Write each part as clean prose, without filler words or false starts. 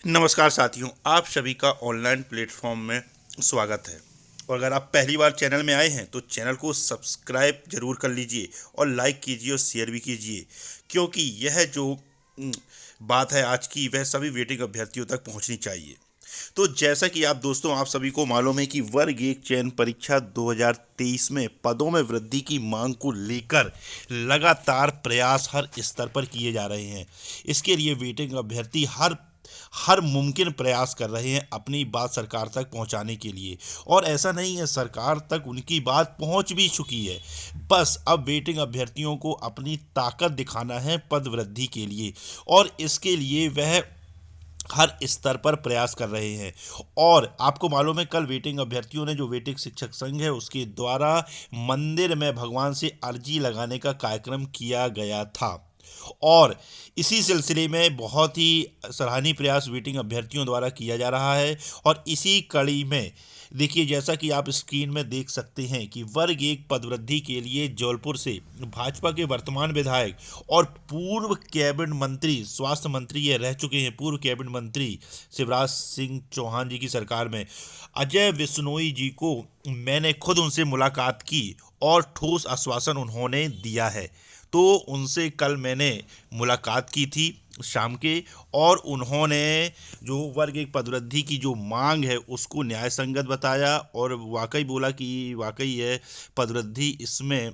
नमस्कार साथियों, आप सभी का ऑनलाइन प्लेटफॉर्म में स्वागत है। और अगर आप पहली बार चैनल में आए हैं तो चैनल को सब्सक्राइब जरूर कर लीजिए और लाइक कीजिए और शेयर भी कीजिए, क्योंकि यह जो बात है आज की, वह सभी वेटिंग अभ्यर्थियों तक पहुंचनी चाहिए। तो जैसा कि आप सभी को मालूम है कि वर्ग एक चयन परीक्षा 2023 में पदों में वृद्धि की मांग को लेकर लगातार प्रयास हर स्तर पर किए जा रहे हैं। इसके लिए वेटिंग अभ्यर्थी हर हर मुमकिन प्रयास कर रहे हैं अपनी बात सरकार तक पहुंचाने के लिए। और ऐसा नहीं है, सरकार तक उनकी बात पहुंच भी चुकी है। बस अब वेटिंग अभ्यर्थियों को अपनी ताकत दिखाना है पद वृद्धि के लिए, और इसके लिए वह हर स्तर पर प्रयास कर रहे हैं। और आपको मालूम है, कल वेटिंग अभ्यर्थियों ने जो वेटिंग शिक्षक संघ है उसके द्वारा मंदिर में भगवान से अर्जी लगाने का कार्यक्रम किया गया था। और इसी सिलसिले में बहुत ही सराहनीय प्रयास वेटिंग अभ्यर्थियों द्वारा किया जा रहा है। और इसी कड़ी में देखिए, जैसा कि आप स्क्रीन में देख सकते हैं कि वर्ग एक पदवृद्धि के लिए जौलपुर से भाजपा के वर्तमान विधायक और पूर्व कैबिनेट मंत्री, स्वास्थ्य मंत्री ये रह चुके हैं, पूर्व कैबिनेट मंत्री शिवराज सिंह चौहान जी की सरकार में अजय बिश्नोई जी को मैंने खुद उनसे मुलाकात की और ठोस आश्वासन उन्होंने दिया है। तो उनसे कल मैंने मुलाकात की थी शाम के, और उन्होंने जो वर्ग एक पदवृद्धि की जो मांग है उसको न्याय संगत बताया, और वाकई बोला कि वाकई यह पदवृद्धि इसमें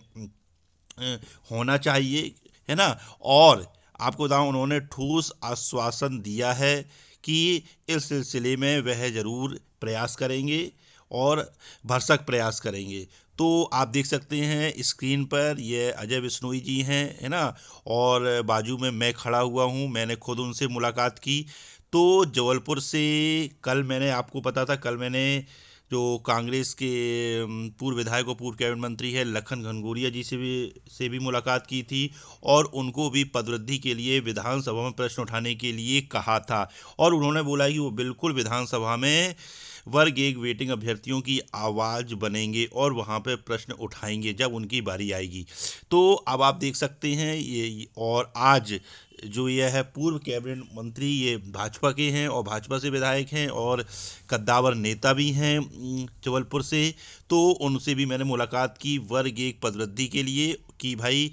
होना चाहिए, है ना। और आपको बताऊं, उन्होंने ठोस आश्वासन दिया है कि इस सिलसिले में वह ज़रूर प्रयास करेंगे और भरसक प्रयास करेंगे। तो आप देख सकते हैं स्क्रीन पर ये अजय बिश्नोई जी हैं, है ना। और बाजू में मैं खड़ा हुआ हूँ, मैंने खुद उनसे मुलाकात की। तो जबलपुर से कल मैंने, आपको पता था, कल मैंने जो कांग्रेस के पूर्व विधायक और पूर्व कैबिनेट मंत्री है लखन घनघोरिया जी से भी मुलाकात की थी, और उनको भी पदवृद्धि के लिए विधानसभा में प्रश्न उठाने के लिए कहा था। और उन्होंने बोला कि वो बिल्कुल विधानसभा में वर्ग एक वेटिंग अभ्यर्थियों की आवाज़ बनेंगे और वहाँ पे प्रश्न उठाएंगे जब उनकी बारी आएगी। तो अब आप देख सकते हैं और आज जो यह है पूर्व कैबिनेट मंत्री, ये भाजपा के हैं और भाजपा से विधायक हैं और कद्दावर नेता भी हैं जबलपुर से। तो उनसे भी मैंने मुलाकात की वर्ग एक पदवृद्धि के लिए कि भाई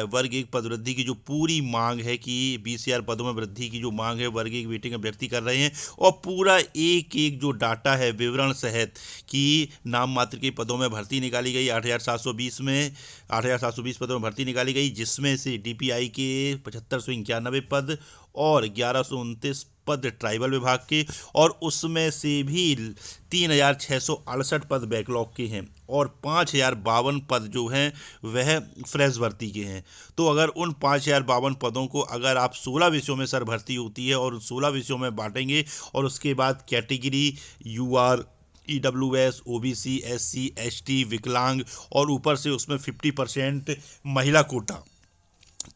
वर्ग एक पदवृद्धि की जो पूरी मांग है कि 20,000 पदों में वृद्धि की जो मांग है वर्ग एक वेटिंग अभ्यर्थी कर रहे हैं, और पूरा एक एक जो डाटा है विवरण सहित कि नाम मात्र के पदों में भर्ती निकाली गई 8,720 में 8,720 पदों में भर्ती निकाली गई, जिसमें से डीपीआई के 7,591 पद और 1,129 पद ट्राइबल विभाग के, और उसमें से भी 3,668 पद बैकलॉग के हैं और 5,052 पद जो हैं वह फ्रेश भर्ती के हैं। तो अगर उन 5,052 पदों को अगर आप 16 विषयों में सर भर्ती होती है और 16 विषयों में बांटेंगे, और उसके बाद category UR, EWS, OBC, SC, ST, विकलांग, और ऊपर से उसमें 50% महिला कोटा,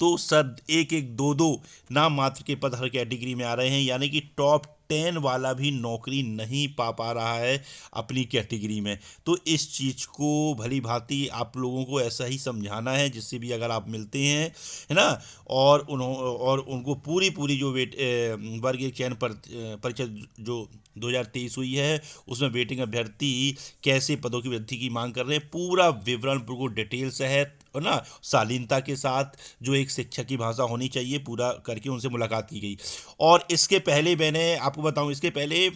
तो सर एक एक दो दो नाम मात्र के पद हर कैटेगरी में आ रहे हैं। यानी कि टॉप 10 वाला भी नौकरी नहीं पा रहा है अपनी कैटेगरी में। तो इस चीज़ को भली भांति आप लोगों को ऐसा ही समझाना है, जिससे भी अगर आप मिलते हैं, है ना। और उनको पूरी पूरी जो वर्ग एक चयन परीक्षा जो 2023 हुई है उसमें वेटिंग अभ्यर्थी कैसे पदों की वृद्धि की मांग कर रहे हैं, पूरा विवरण बिल्कुल डिटेल से है ना, शालीनता के साथ, जो एक शिक्षक की भाषा होनी चाहिए, पूरा करके उनसे मुलाकात की गई। और इसके पहले मैंने आपको बताऊं, इसके पहले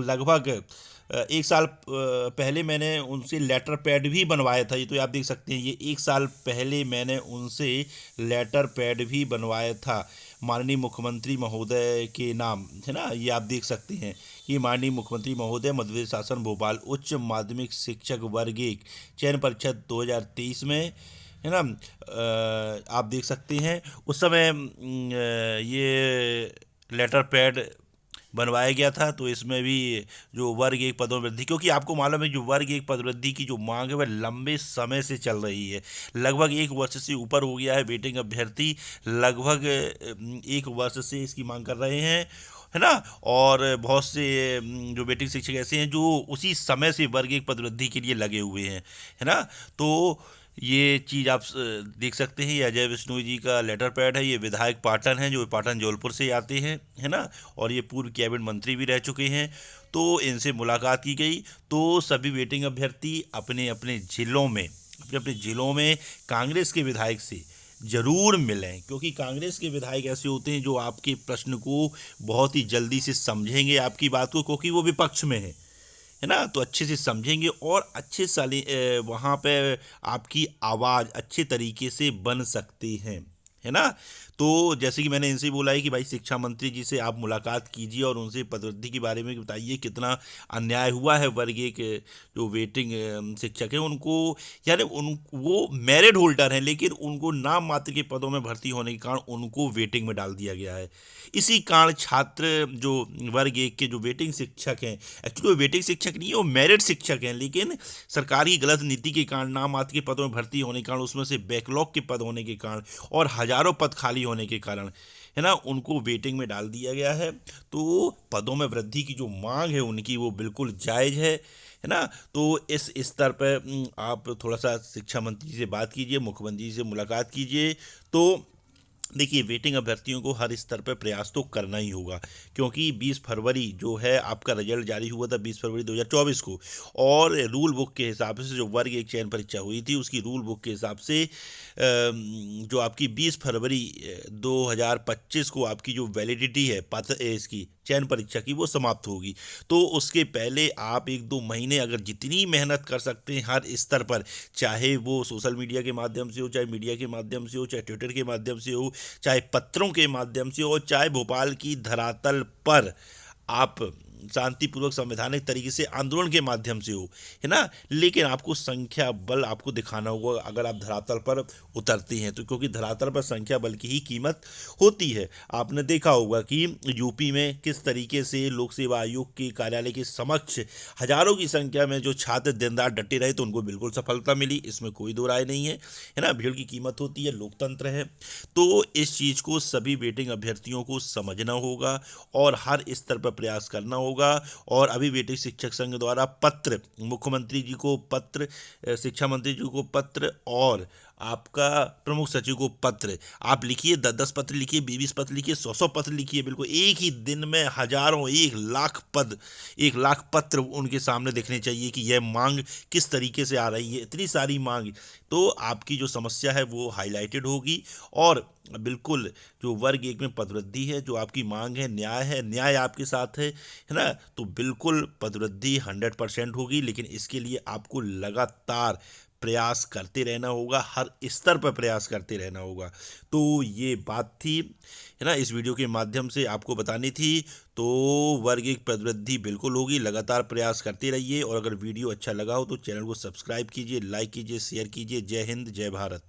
लगभग 1 साल पहले मैंने उनसे लेटर पैड भी बनवाया था। ये तो आप देख सकते हैं, ये 1 साल पहले मैंने उनसे लेटर पैड भी बनवाया था माननीय मुख्यमंत्री महोदय के नाम, है ना। ये आप देख सकते हैं कि माननीय मुख्यमंत्री महोदय मध्य प्रदेश शासन भोपाल उच्च माध्यमिक शिक्षक वर्ग एक चयन परीक्षा 2023 में, है ना। आप देख सकते हैं उस समय ये लेटर पैड बनवाया गया था। तो इसमें भी जो वर्ग एक पदोन्नति, क्योंकि आपको मालूम है जो वर्ग एक पदोन्नति की जो मांग है वह लंबे समय से चल रही है, लगभग 1 वर्ष से ऊपर हो गया है। वेटिंग अभ्यर्थी लगभग 1 वर्ष से इसकी मांग कर रहे हैं, है ना। और बहुत से जो वेटिंग शिक्षक ऐसे हैं जो उसी समय से वर्ग एक पदोन्नति के लिए लगे हुए हैं, है ना। तो ये चीज़ आप देख सकते हैं, ये अजय बिश्नोई जी का लेटर पैड है। ये विधायक पाटन हैं, जो पाटन जौलपुर से आते हैं, है ना, और ये पूर्व कैबिनेट मंत्री भी रह चुके हैं। तो इनसे मुलाकात की गई। तो सभी वेटिंग अभ्यर्थी अपने अपने ज़िलों में कांग्रेस के विधायक से जरूर मिलें, क्योंकि कांग्रेस के विधायक ऐसे होते हैं जो आपके प्रश्न को बहुत ही जल्दी से समझेंगे, आपकी बात को, क्योंकि वो विपक्ष में है ना, तो अच्छे से समझेंगे और अच्छे साले वहाँ पे आपकी आवाज़ अच्छे तरीके से बन सकती है ना। तो जैसे कि मैंने इनसे बोला है कि भाई शिक्षा मंत्री जी से आप मुलाकात कीजिए और उनसे पदवृद्धि के बारे में बताइए कितना अन्याय हुआ है। वर्ग एक जो वेटिंग शिक्षक है उनको, यानी उन वो मेरिट होल्डर हैं, लेकिन उनको नाम मात्र के पदों में भर्ती होने के कारण उनको वेटिंग में डाल दिया गया है। इसी कारण छात्र जो वर्ग एक के जो वेटिंग शिक्षक हैं, एक्चुअली वो वेटिंग शिक्षक नहीं है, वो मेरिट शिक्षक हैं, लेकिन सरकार की गलत नीति के कारण नाम मात्र के पदों में भर्ती होने के कारण, उसमें से बैकलॉग के पद होने के कारण और हजारों पद खाली होने के कारण, है ना, उनको वेटिंग में डाल दिया गया है। तो पदों में वृद्धि की जो मांग है उनकी, वो बिल्कुल जायज़ है ना। तो इस स्तर पर आप थोड़ा सा शिक्षा मंत्री से बात कीजिए, मुख्यमंत्री जी से मुलाकात कीजिए। तो देखिए, वेटिंग अभ्यर्थियों को हर स्तर पर प्रयास तो करना ही होगा, क्योंकि 20 फरवरी जो है आपका रिजल्ट जारी हुआ था 20 फरवरी 2024 को, और रूल बुक के हिसाब से जो वर्ग एक चयन परीक्षा हुई थी उसकी रूल बुक के हिसाब से जो आपकी 20 फरवरी 2025 को आपकी जो वैलिडिटी है पात्र इसकी चयन परीक्षा की, वो समाप्त होगी। तो उसके पहले आप 1-2 महीने अगर जितनी मेहनत कर सकते हैं हर स्तर पर, चाहे वो सोशल मीडिया के माध्यम से हो, चाहे मीडिया के माध्यम से हो, चाहे ट्विटर के माध्यम से हो, चाहे पत्रों के माध्यम से हो, चाहे भोपाल की धरातल पर आप शांतिपूर्वक संवैधानिक तरीके से आंदोलन के माध्यम से हो, है ना, लेकिन आपको संख्या बल आपको दिखाना होगा अगर आप धरातल पर उतरते हैं तो, क्योंकि धरातल पर संख्या बल की ही कीमत होती है। आपने देखा होगा कि यूपी में किस तरीके से लोक सेवा आयोग के कार्यालय के समक्ष हजारों की संख्या में जो छात्र दिन रात डटे रहे, तो उनको बिल्कुल सफलता मिली, इसमें कोई दो राय नहीं है ना। भीड़ की कीमत होती है, लोकतंत्र है। तो इस चीज़ को सभी वेटिंग अभ्यर्थियों को समझना होगा और हर स्तर पर प्रयास करना होगा। और अभी वेटिंग शिक्षक संघ द्वारा पत्र, मुख्यमंत्री जी को पत्र, शिक्षा मंत्री जी को पत्र और आपका प्रमुख सचिव को पत्र, आप लिखिए, 10-10 पत्र लिखिए, 20-20 पत्र लिखिए, 100-100 पत्र लिखिए, बिल्कुल एक ही दिन में हजारों, 1 लाख पद, 1 लाख पत्र उनके सामने दिखने चाहिए कि यह मांग किस तरीके से आ रही है, इतनी सारी मांग। तो आपकी जो समस्या है वो हाईलाइटेड होगी और बिल्कुल जो वर्ग एक में पदवृद्धि है, जो आपकी मांग है, न्याय आपके साथ है ना, तो बिल्कुल पदवृद्धि 100% होगी। लेकिन इसके लिए आपको लगातार प्रयास करते रहना होगा, हर स्तर पर प्रयास करते रहना होगा। तो ये बात थी, है ना, इस वीडियो के माध्यम से आपको बतानी थी। तो वर्ग एक पदवृद्धि बिल्कुल होगी, लगातार प्रयास करते रहिए। और अगर वीडियो अच्छा लगा हो तो चैनल को सब्सक्राइब कीजिए, लाइक कीजिए, शेयर कीजिए। जय हिंद, जय भारत।